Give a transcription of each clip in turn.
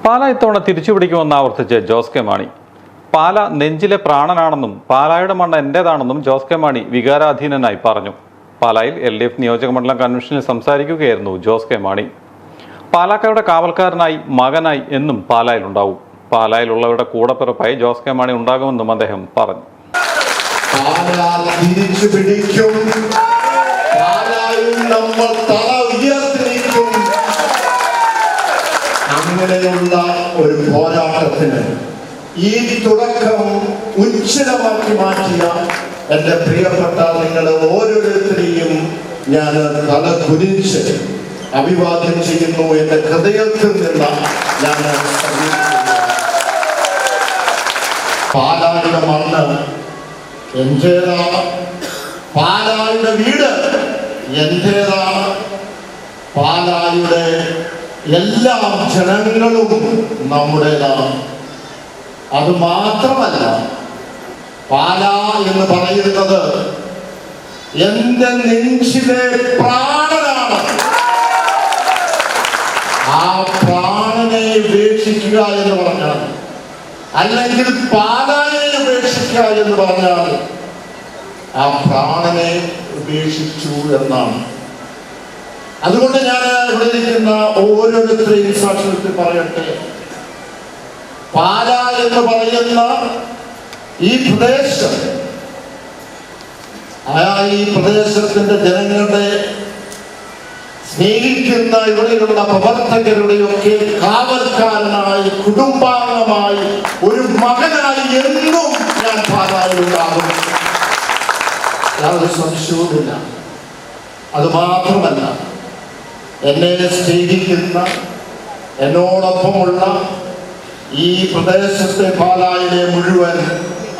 പാല ഇത്തവണ തിരിച്ചുപിടിക്കുമെന്ന് ആവർത്തിച്ച് ജോസ് കെ മാണി. പാല നെഞ്ചിലെ പ്രാണനാണെന്നും പാലായുടെ മണ്ണ് എന്റേതാണെന്നും ജോസ് കെ മാണി വികാരാധീനനായി പറഞ്ഞു. പാലായിൽ LDF നിയോജകമണ്ഡലം കൺവെൻഷനിൽ സംസാരിക്കുകയായിരുന്നു ജോസ് കെ മാണി. പാലാക്കാരുടെ കാവൽക്കാരനായി മകനായി എന്നും പാലായിലുണ്ടാവും. പാലായിലുള്ളവരുടെ കൂടപ്പിറപ്പായി ജോസ് കെ മാണി ഉണ്ടാകുമെന്നും അദ്ദേഹം പറഞ്ഞു. അങ്ങനെയുള്ള ഒരു പോരാട്ടത്തിന് ഈ തുടക്കം ഉജ്ജ്വലമാക്കി മാറ്റിയ എൻ്റെ പ്രിയപ്പെട്ട നിങ്ങളെ ഓരോരുത്തരെയും ഞാൻ തല കുനിച്ച് അഭിവാദ്യം ചെയ്യുന്നു. എൻ്റെ ഹൃദയത്തിൽ നിന്ന് ഞാൻ പാലായുടെ മണ്ണ് എന്റേതാണ്, പാലായുടെ വീട് എന്റേതാണ്, പാലായുടെ എല്ലാ ജനങ്ങളും നമ്മുടേതാണ്. അത് മാത്രമല്ല, പാല എന്ന് പറയുന്നത് എന്റെ നെഞ്ചിലെ പ്രാണനാണ്. ആ പ്രാണനെ ഉപേക്ഷിക്കുക എന്ന് പറഞ്ഞാൽ, അല്ലെങ്കിൽ പാലായെ ഉപേക്ഷിക്കുക എന്ന് പറഞ്ഞാൽ ആ പ്രാണനെ ഉപേക്ഷിച്ചു എന്നാണ്. അതുകൊണ്ട് ഞാൻ ഇവിടെ ഇരിക്കുന്ന ഓരോരുത്തരെയും സാക്ഷ്യത്തിൽ പറയട്ടെ, പാല എന്ന് പറയുന്ന ഈ പ്രദേശം, ഈ പ്രദേശത്തിന്റെ ജനങ്ങളുടെ സ്നേഹിക്കുന്ന ഇവിടെയുള്ള പ്രവർത്തകരുടെയൊക്കെ കാവൽക്കാരനായി, കുടുംബാംഗമായി, ഒരു മകനായി എന്നും ഞാൻ പാലായിലുണ്ടാകും. യാതൊരു സംശയവുമില്ല. അത് മാത്രമല്ല, എന്നെ സ്നേഹിക്കുന്ന എന്നോടൊപ്പമുള്ള ഈ പ്രദേശത്തെ പാലായിലെ മുഴുവൻ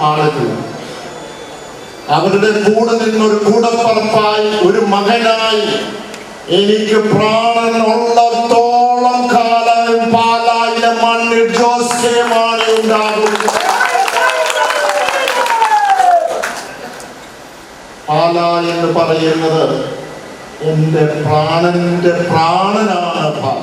ആളുകൾ, അവരുടെ കൂടെ നിന്നൊരു കൂടപ്പറപ്പായി, ഒരു മകനായി എനിക്ക് പ്രാണൻ ഉള്ളത്തോളം കാലം പാലായിലെ മണ്ണിൽ ജോസ് കെ മാണി ഉണ്ടാകും. പാല എന്ന് പറയുന്നത് എന്റെ പ്രാണന്റെ പ്രാണനാണ് പാല.